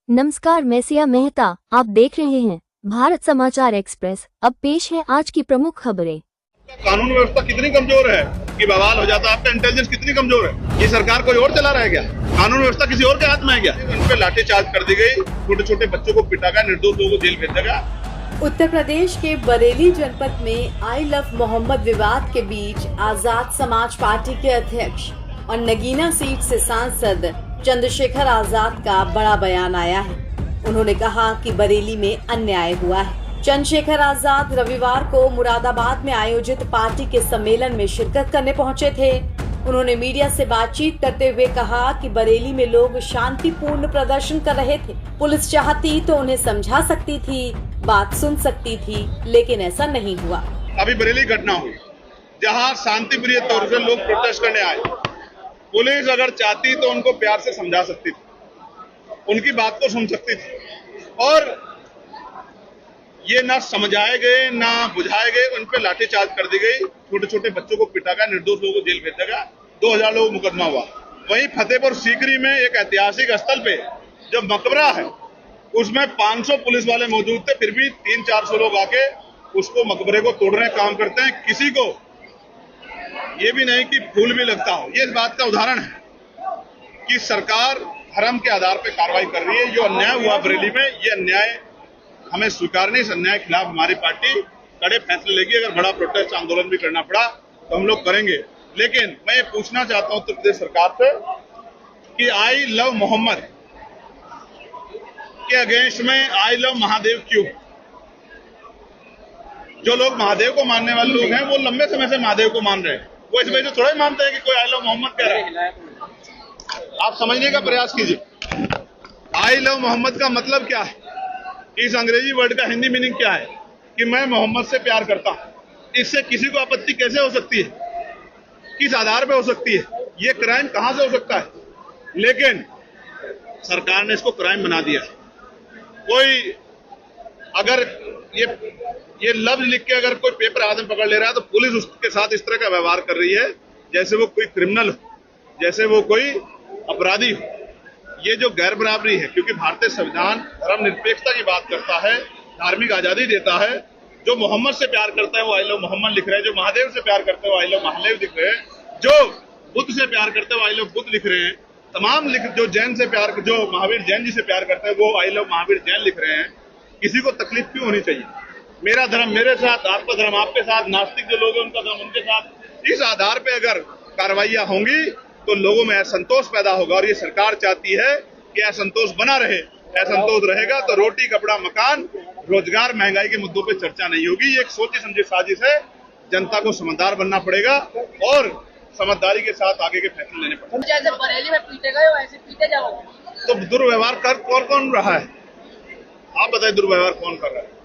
नमस्कार, मैं सिया मेहता। आप देख रहे हैं भारत समाचार एक्सप्रेस। अब पेश है आज की प्रमुख खबरें। कानून व्यवस्था कितनी कमजोर है कि बवाल हो जाता है। आपका इंटेलिजेंस कितनी कमजोर है। ये सरकार कोई और चला रहा है क्या? कानून व्यवस्था किसी और के हाथ में है क्या? उन पे लाठीचार्ज कर दी गई, छोटे छोटे बच्चों को पिटा गया, निर्दोष लोगों को जेल भेजा गया। उत्तर प्रदेश के बरेली जनपद में आई लव मोहम्मद विवाद के बीच आजाद समाज पार्टी के अध्यक्ष और नगीना सीट से सांसद चंद्रशेखर आजाद का बड़ा बयान आया है। उन्होंने कहा कि बरेली में अन्याय हुआ है। चंद्रशेखर आजाद रविवार को मुरादाबाद में आयोजित पार्टी के सम्मेलन में शिरकत करने पहुंचे थे। उन्होंने मीडिया से बातचीत करते हुए कहा कि बरेली में लोग शांतिपूर्ण प्रदर्शन कर रहे थे। पुलिस चाहती तो उन्हें समझा सकती थी, बात सुन सकती थी, लेकिन ऐसा नहीं हुआ। अभी बरेली घटना हुई जहां शांतिप्रिय तौर से लोग प्रोटेस्ट करने आए। पुलिस अगर चाहती तो उनको प्यार से समझा सकती थी, उनकी बात को सुन सकती थी, और ये ना समझाए गए ना बुझाए गए, उन पे लाठीचार्ज कर दी गई, छोटे छोटे बच्चों को पिटा गया, निर्दोष लोगों को जेल भेजा गया, 2000 लोगों मुकदमा हुआ। वहीं फतेहपुर सीकरी में एक ऐतिहासिक स्थल पे जो मकबरा है उसमें 500 पुलिस वाले मौजूद थे, फिर भी 300-400 लोग आके उसको मकबरे को तोड़ने का काम करते हैं। किसी को ये भी नहीं कि फूल भी लगता हो। ये इस बात का उदाहरण है कि सरकार धर्म के आधार पर कार्रवाई कर रही है। जो अन्याय हुआ बरेली में, ये अन्याय हमें स्वीकार नहीं। इस अन्याय के खिलाफ हमारी पार्टी कड़े फैसले लेगी। अगर बड़ा प्रोटेस्ट आंदोलन भी करना पड़ा तो हम लोग करेंगे। लेकिन मैं ये पूछना चाहता हूं उत्तर प्रदेश सरकार से कि आई लव मोहम्मद के अगेंस्ट में आई लव महादेव क्यों? जो लोग महादेव को मानने वाले लोग हैं वो लंबे समय से महादेव को मान रहे हैं। वो इस वजह से थोड़ा ही मानते हैं कि कोई आई लव मोहम्मद कह रहा है। आप समझने का प्रयास कीजिए। आई लव मोहम्मद का मतलब क्या है? इस अंग्रेजी वर्ड का हिंदी मीनिंग क्या है? कि मैं मोहम्मद से प्यार करता हूं। इससे किसी को आपत्ति कैसे हो सकती है? किस आधार पे हो सकती है? ये क्राइम कहां से हो सकता है? लेकिन सरकार ने इसको क्राइम बना दिया। कोई अगर ये लफ्ज लिख के अगर कोई पेपर हाथ में पकड़ ले रहा है तो पुलिस उसके साथ इस तरह का व्यवहार कर रही है जैसे वो कोई क्रिमिनल हो, जैसे वो कोई अपराधी हो। ये जो गैर बराबरी है, क्योंकि भारतीय संविधान धर्मनिरपेक्षता की बात करता है, धार्मिक आजादी देता है। जो मोहम्मद से प्यार करता है वो आई लव मोहम्मद लिख रहे हैं, जो महादेव से प्यार करते हैं वो आई लव महादेव लिख रहे हैं, जो बुद्ध से प्यार करते हैं वो आई लव बुद्ध लिख रहे हैं, तमाम जो जैन से प्यार, जो महावीर जैन जी से प्यार करते हैं वो आई लव महावीर जैन लिख रहे हैं। किसी को तकलीफ क्यों होनी चाहिए? मेरा धर्म मेरे साथ, आपका धर्म आपके साथ, नास्तिक जो लोग हैं उनका धर्म उनके साथ। इस आधार पे अगर कार्रवाइयां होंगी तो लोगों में असंतोष पैदा होगा, और ये सरकार चाहती है कि असंतोष बना रहे। असंतोष रहेगा तो रोटी, कपड़ा, मकान, रोजगार, महंगाई के मुद्दों पे चर्चा नहीं होगी। ये एक सोची समझी साजिश है। जनता को समझदार बनना पड़ेगा और समझदारी के साथ आगे के फैसले लेने पड़ेंगे। जैसे बरेली में पीटे गए वैसे पीटे जाओगे तो दुर्व्यवहार कर कौन रहा है? आप बताइए, दुर्व्यवहार कौन कर रहा है?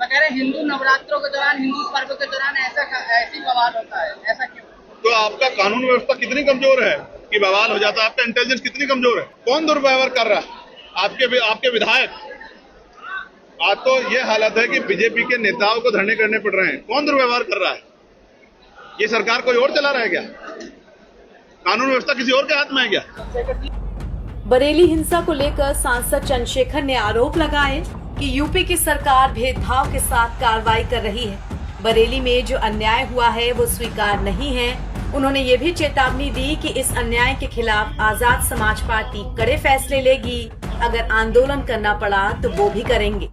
मैं कह रहे हिंदू नवरात्रों के दौरान, हिंदू पर्व के दौरान ऐसी बवाल होता है, ऐसा क्यों? तो आपका कानून व्यवस्था कितनी कमजोर है कि बवाल हो जाता है? आपका इंटेलिजेंस कितनी कमजोर है? कौन दुर्व्यवहार कर रहा है? आपके विधायक। आज तो ये हालत है कि बीजेपी के नेताओं को धरने करने पड़ रहे हैं। कौन दुर्व्यवहार कर रहा है? ये सरकार कोई और चला रहा है क्या? कानून व्यवस्था किसी और के हाथ में है क्या? बरेली हिंसा को लेकर सांसद चंद्रशेखर ने आरोप लगाए कि यूपी की सरकार भेदभाव के साथ कार्रवाई कर रही है। बरेली में जो अन्याय हुआ है वो स्वीकार नहीं है। उन्होंने ये भी चेतावनी दी कि इस अन्याय के खिलाफ आजाद समाज पार्टी कड़े फैसले लेगी। अगर आंदोलन करना पड़ा तो वो भी करेंगे।